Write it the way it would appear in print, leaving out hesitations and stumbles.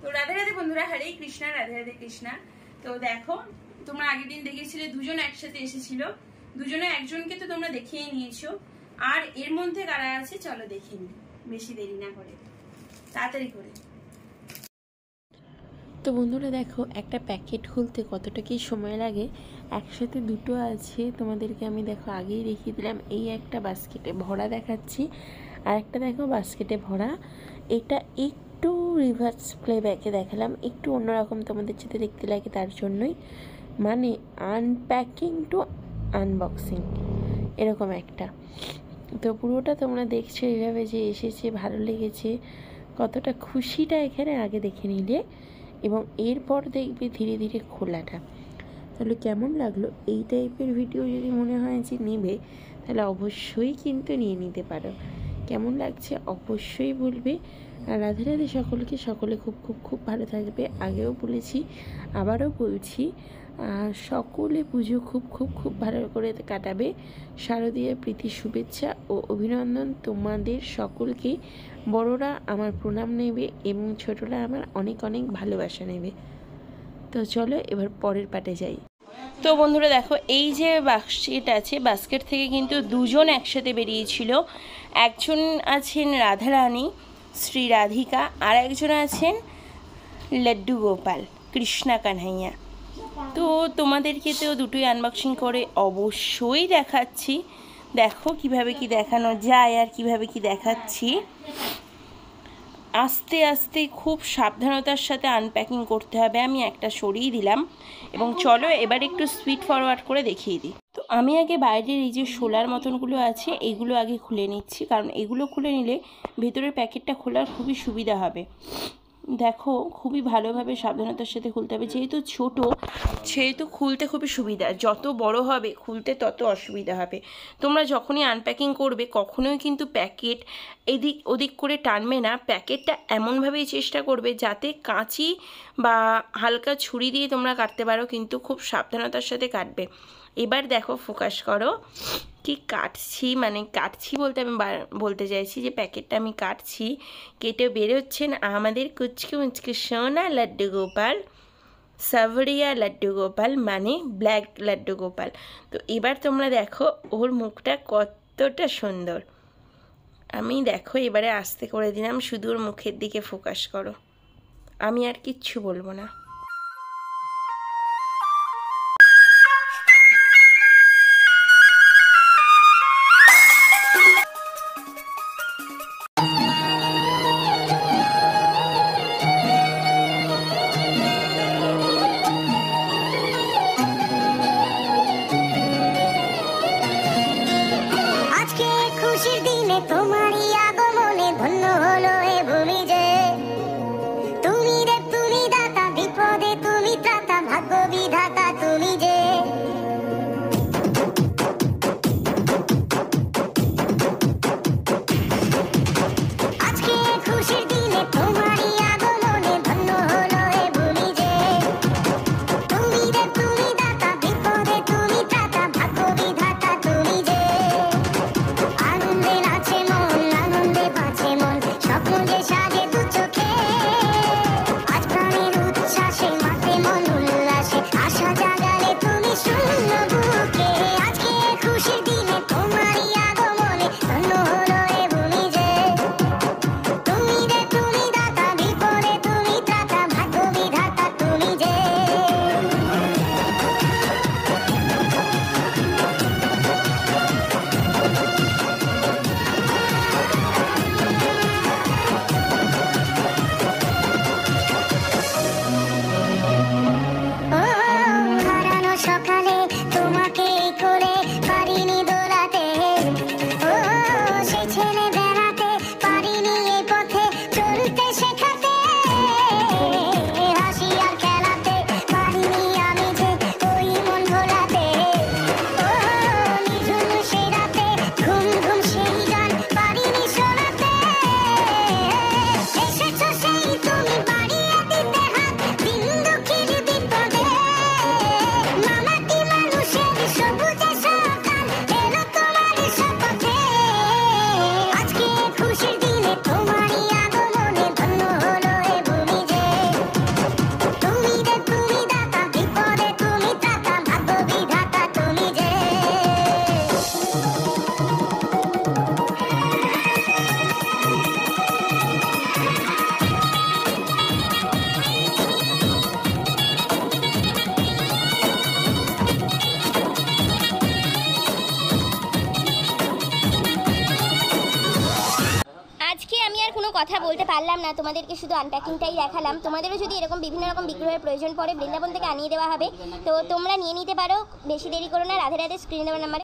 তো রাধে রাধে বন্ধুরা, হরে কৃষ্ণা, রাধে রাধে কৃষ্ণা। তো দেখো, তোমরা আগের দিন দেখেছিলে দুজন একসাথে এসেছিল, দুজনে একজনকে তো তোমরা দেখিয়ে নিয়েছো। আর এর মধ্যে কারা আছে চলো দেখে নিই, বেশি দেরি না করে, তাড়াতাড়ি করে। তো বন্ধুরা দেখো, একটা প্যাকেট খুলতে কতটা কি সময় লাগে। একসাথে দুটো আছে, তোমাদেরকে আমি দেখো আগেই দেখিয়ে দিলাম। এই একটা বাস্কেটে ভরা দেখাচ্ছি, আর একটা দেখো বাস্কেটে ভরা। এটা একটু রিভার্স প্লেব্যাকে দেখালাম, একটু অন্যরকম তোমাদের সাথে দেখতে লাগে, তার জন্যই। মানে আনপ্যাকিং টু আনবক্সিং এরকম একটা। তো পুরোটা তোমরা দেখছো এইভাবে যে এসেছে, ভালো লেগেছে, কতটা খুশিটা এখানে আগে দেখে নিলে, এবং এরপর দেখবে ধীরে ধীরে খোলাটা। তাহলে কেমন লাগলো? এই টাইপের ভিডিও যদি মনে হয় যে নেবে, তাহলে অবশ্যই কিন্তু নিয়ে নিতে পারো। কেমন লাগছে অবশ্যই বলবে। আর রাধে রাধে সকলকে, সকলে খুব খুব খুব ভালো থাকবে। আগেও বলেছি, আবারও বলছি, সকলে পুজো খুব খুব খুব ভালো করে কাটাবে। শারদীয়ার প্রীতি শুভেচ্ছা ও অভিনন্দন তোমাদের সকলকে। বড়রা আমার প্রণাম নেবে এবং ছোটরা আমার অনেক অনেক ভালোবাসা নেবে। তো চলো এবার পরের পাটে যাই। তো বন্ধুরা দেখো, এই যে বাস্কেট আছে, বাস্কেট থেকে কিন্তু দুজন একসাথে বেরিয়েছিল। একজন আছেন রাধারানী শ্রী রাধিকা, আর একজন আছেন লাড্ডু গোপাল কৃষ্ণা কানহাইয়া। তো তোমাদেরকে তো দুটোই আনবক্সিং করে অবশ্যই দেখাচ্ছি। দেখো কিভাবে কি দেখানো যায় আর কিভাবে কি দেখাচ্ছি। আস্তে আস্তে খুব সাবধানতার সাথে আনপ্যাকিং করতে হবে। আমি একটা সরিয়ে দিলাম এবং চলো এবার একটু স্পিড ফরওয়ার্ড করে দেখিয়ে দিই। তো আমি আগে বাইরের এই যে শোলার মতনগুলো আছে এগুলো আগে খুলে নিচ্ছি, কারণ এগুলো খুলে নিলে ভেতরের প্যাকেটটা খোলার খুবই সুবিধা হবে। দেখো খুবই ভালোভাবে সাবধানতার সাথে খুলতে হবে, যেহেতু ছোট সেহেতু খুলতে খুবই সুবিধা। যত বড় হবে খুলতে তত অসুবিধা হবে। তোমরা যখনই আনপ্যাকিং করবে কখনোই কিন্তু প্যাকেট এদিক ওদিক করে টানবে না। প্যাকেটটা এমনভাবেই চেষ্টা করবে যাতে কাঁচি বা হালকা ছুরি দিয়ে তোমরা কাটতে পারো, কিন্তু খুব সাবধানতার সাথে কাটবে। এবার দেখো ফোকাস করো কি কাটছি, মানে কাটছি বলতে আমি বলতে চাইছি যে প্যাকেটটা আমি কাটছি। কেটে বেরোচ্ছেন আমাদের কুচকে মুচকে সোনা লাড্ডু গোপাল, সাভরিয়া লাড্ডু গোপাল, মানে ব্ল্যাক লাড্ডু গোপাল। তো এবার তোমরা দেখো ওর মুখটা কতটা সুন্দর। আমি দেখো এবারে আস্তে করে দিলাম, শুধু ওর মুখের দিকে ফোকাস করো, আমি আর কিচ্ছু বলবো না। তোমারই আগমনে ধন্য হলো এ ভূমি যে, তুমি রে তুমি দাতা বিপ্র কথা বলতে পারলাম না, তোমাদেরকে শুধু আনপ্যাকিংটাই দেখালাম। তোমাদেরও যদি এরকম বিভিন্ন রকম বিগ্রহের প্রয়োজন পড়ে বৃন্দাবন থেকে আনিয়ে দেওয়া হবে, তো তোমরা নিয়ে নিতে পারো। বেশি দেরি করো না, রাধে রাধে। স্ক্রিনে দেওয়া নাম্বারে